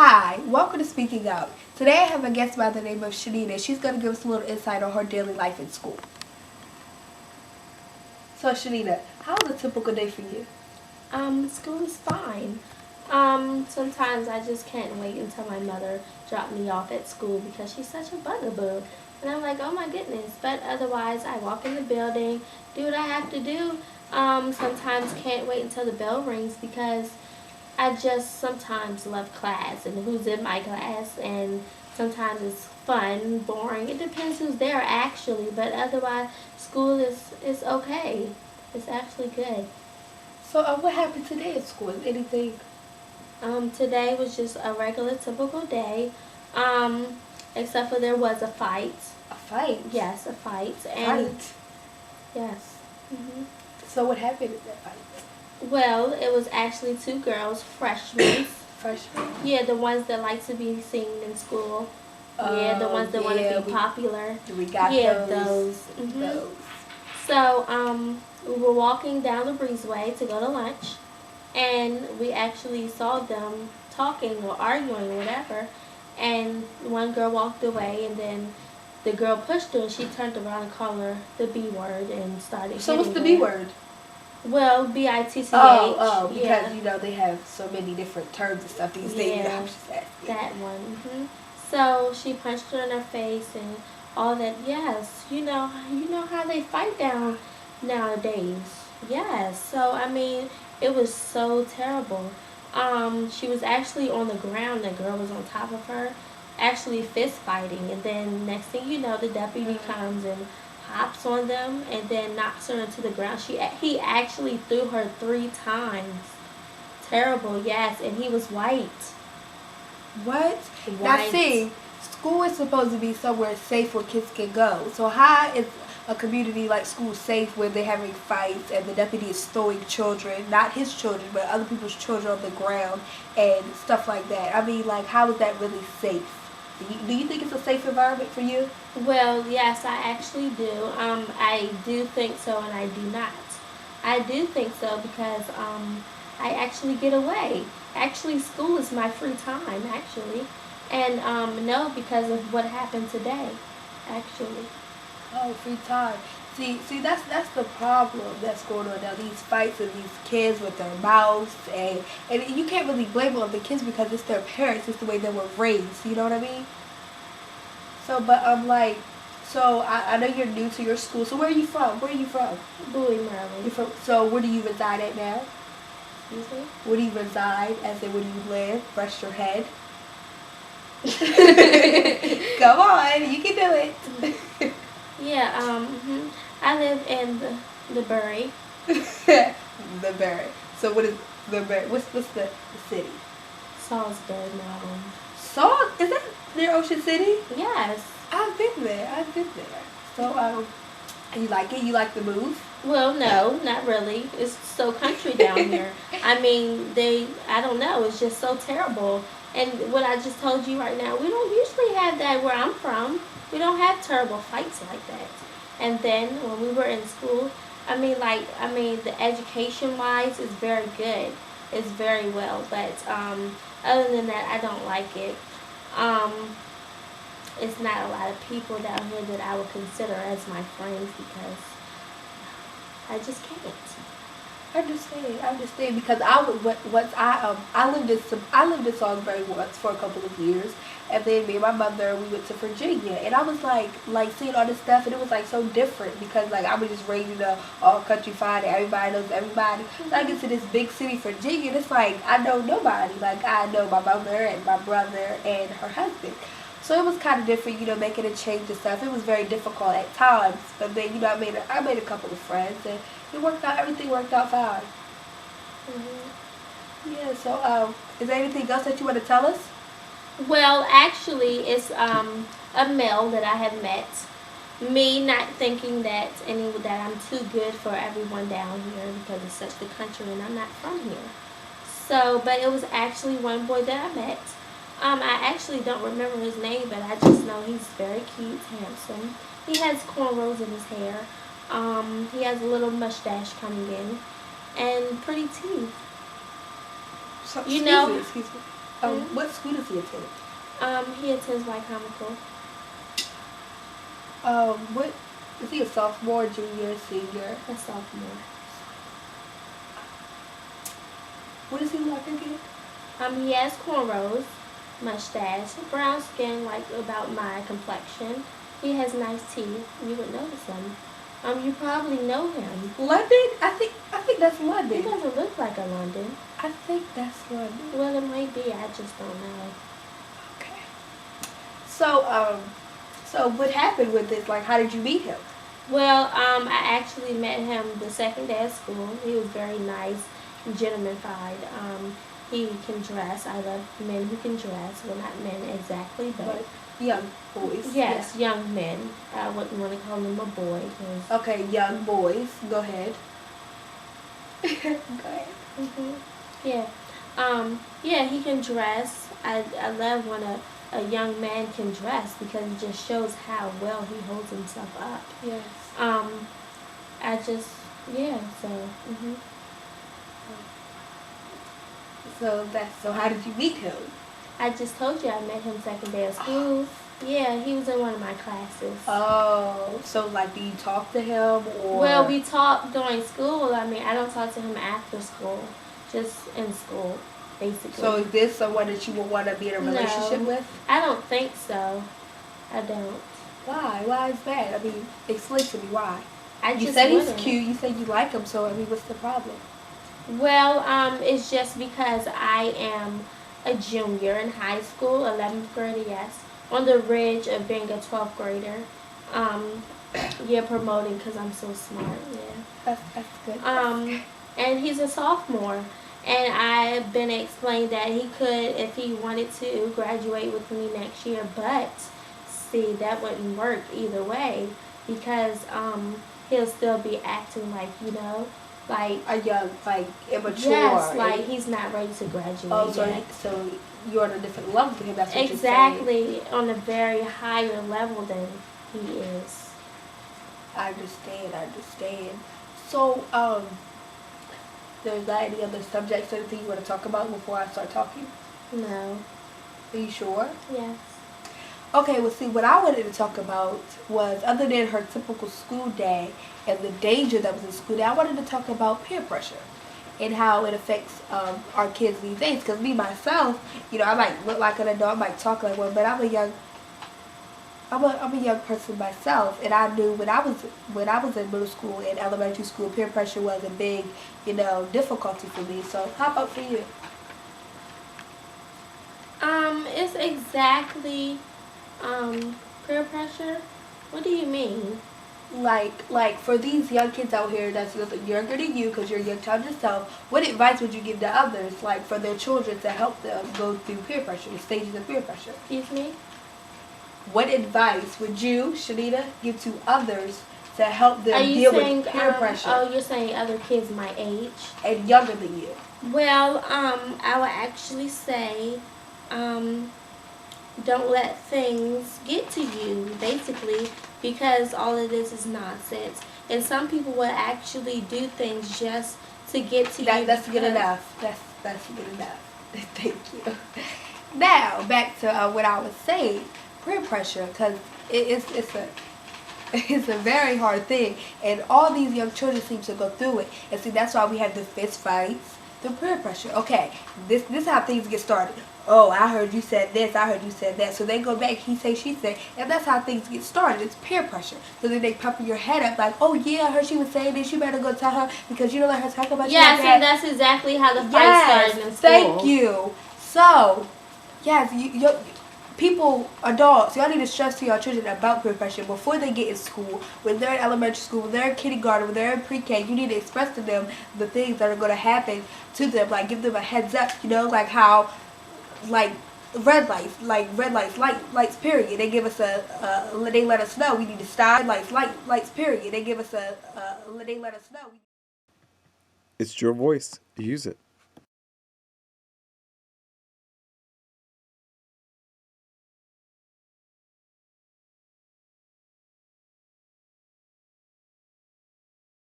Hi, welcome to Speaking Up. Today I have a guest by the name of Shanita. She's going to give us a little insight on her daily life in school. So Shanita, how is a typical day for you? School is fine. Sometimes I just can't wait until my mother dropped me off at school because she's such a bugaboo. And I'm like, oh my goodness. But otherwise, I walk in the building, do what I have to do. Sometimes can't wait until the bell rings because I just sometimes love class and who's in my class. And sometimes it's fun, boring. It depends who's there actually. But otherwise, school is okay. It's actually good. So what happened today at school? Anything? Today was just a regular, typical day, except for there was a fight. A fight? Yes, a fight. Fight? Yes. So what happened at that fight? Well, it was actually two girls, freshmen. Freshmen? Yeah, the ones that like to be seen in school. Yeah, the ones that want to be popular. We got those. Those. So, we were walking down the breezeway to go to lunch, and we actually saw them talking or arguing or whatever, and one girl walked away, and then the girl pushed her, and she turned around and called her the B word and started So what's the hitting B her. word? Well, bitch. Because yeah. they have so many different terms and stuff these days. Yeah, I'm just asking. that one. So she punched her in her face and all that. Yes, you know how they fight down nowadays. Yes. So I mean, it was so terrible. She was actually on the ground. The girl was on top of her, actually fist fighting. And then next thing you know, the deputy comes and hops on them and then knocks her into the ground. He actually threw her 3 times. Terrible. Yes, and he was white. What? White. Now see, school is supposed to be somewhere safe where kids can go. So how is a community like school safe where they're having fights and the deputy is throwing children, not his children, but other people's children on the ground and stuff like that? I mean, like, how is that really safe? Do you think it's a safe environment for you? Well, yes, I actually do. I do think so and I do not. I do think so because I actually get away. Actually, school is my free time, actually. And no, because of what happened today, actually. Oh, free time. See, that's the problem that's going on now. These fights and these kids with their mouths, and you can't really blame it on the kids because it's their parents. It's the way they were raised. You know what I mean? So, but I know you're new to your school. So where are you from? Where are you from? Bowie, Maryland. You're from. So where do you reside at now? Excuse me? Where do you reside? As in, where do you live? Rest your head. Come on, you can do it. Yeah, I live in the Bury. The Barry. So what is the Barry? What's the city? Salisbury, Maryland. Is that near Ocean City? Yes. I've been there. So you like it? You like the move? Well, no, not really. It's so country down here. I mean, I don't know, it's just so terrible. And what I just told you right now, we don't usually have that where I'm from. We don't have terrible fights like that. And then when we were in school, the education-wise is very good. It's very well. But other than that, I don't like it. It's not a lot of people down here that I would consider as my friends because I just can't. I understand because I lived in Salisbury once for a couple of years, and then me and my mother we went to Virginia, and I was like seeing all this stuff, and it was like so different because like I was just raised in a all country farm, and everybody knows everybody. So I get to this big city, Virginia, and it's like I know nobody. Like I know my mother and my brother and her husband. So it was kind of different, making a change and stuff. It was very difficult at times, but then I made a couple of friends, and it worked out. Everything worked out fine. Yeah. So is there anything else that you want to tell us? Well, actually, it's a male that I have met. Me not thinking that I'm too good for everyone down here because it's such the country and I'm not from here. So, but it was actually one boy that I met. I actually don't remember his name, but I just know he's very cute, handsome. He has cornrows in his hair. He has a little mustache coming in, and pretty teeth. Excuse me. What school does he attend? He attends Y Comical. What is he, a sophomore, junior, senior? A sophomore. What is he like again? He has cornrows, mustache, brown skin, like about my complexion. He has nice teeth. You would notice him. You probably know him. London? I think that's He London. doesn't look like a London. I think that's London. Well, it might be. I just don't know. Okay. So what happened with this? Like, how did you meet him? Well, I actually met him the second day of school. He was very nice, gentleman-fied. He can dress. I love men who can dress. Well, not men exactly, but young boys. yes, young men. I wouldn't want to call him a boy. Okay, young boys. Go ahead. Go ahead. Yeah. Yeah, he can dress. I love when a young man can dress because it just shows how well he holds himself up. Yes. I just, yeah, so. So how did you meet him? I just told you I met him second day of school. Yeah, he was in one of my classes. Oh, so like, do you talk to him or? Well, we talk during school. I mean, I don't talk to him after school, just in school, basically. So is this someone that you would want to be in a relationship with? I don't think so. I don't. Why? Why is that? I mean, explain to me why. You said he's cute. You said you like him. So I mean, what's the problem? Well, it's just because I am a junior in high school, 11th grade, yes, on the ridge of being a 12th grader. Yeah, promoting because I'm so smart. Yeah. That's good. And he's a sophomore, and I've been explained that he could, if he wanted to, graduate with me next year. But see, that wouldn't work either way because he'll still be acting like, like a young, like immature. Yes, like he's not ready to graduate. Oh, yet. so you're on a different level with him. That's what exactly, you're saying. On a very higher level than he is. I understand. So, there's not any other subjects or anything you want to talk about before I start talking? No. Are you sure? Yes. Okay, well, see, what I wanted to talk about was, other than her typical school day and the danger that was in school day, I wanted to talk about peer pressure and how it affects our kids these days. Because me, myself, I might look like an adult, I might talk like one, but I'm a young person myself, and I knew when I was in middle school and elementary school, peer pressure was a big, difficulty for me. So, how about for you? It's exactly peer pressure. What do you mean? Like for these young kids out here that's younger than you, because you're a young child yourself, what advice would you give to others, like for their children, to help them go through peer pressure, the stages of peer pressure? Excuse me? What advice would you, Shanita, give to others to help them deal with peer pressure? Oh, you're saying other kids my age? And younger than you. Well, I would actually say, don't let things get to you, basically, because all of this is nonsense. And some people will actually do things just to get to you. That's good enough. That's good enough. Thank you. Now, back to what I was saying. Peer pressure, because it's a very hard thing, and all these young children seem to go through it. And see, that's why we have the fist fights, the peer pressure. Okay, this is how things get started. Oh, I heard you said this, I heard you said that. So they go back, he say, she say, and that's how things get started. It's peer pressure. So then they pump your head up like, oh yeah, I heard she was saying this, you better go tell her because you don't let her talk about you like that. Yes, and that's exactly how the fight started in school. Thank you. So, yes, adults, y'all need to stress to your children about peer pressure before they get in school. When they're in elementary school, when they're in kindergarten, when they're in pre-K, you need to express to them the things that are going to happen to them. Like, give them a heads up, like how, like lights, period. They give us they let us know we need to stop. Lights, period. They give us they let us know. It's your voice. Use it.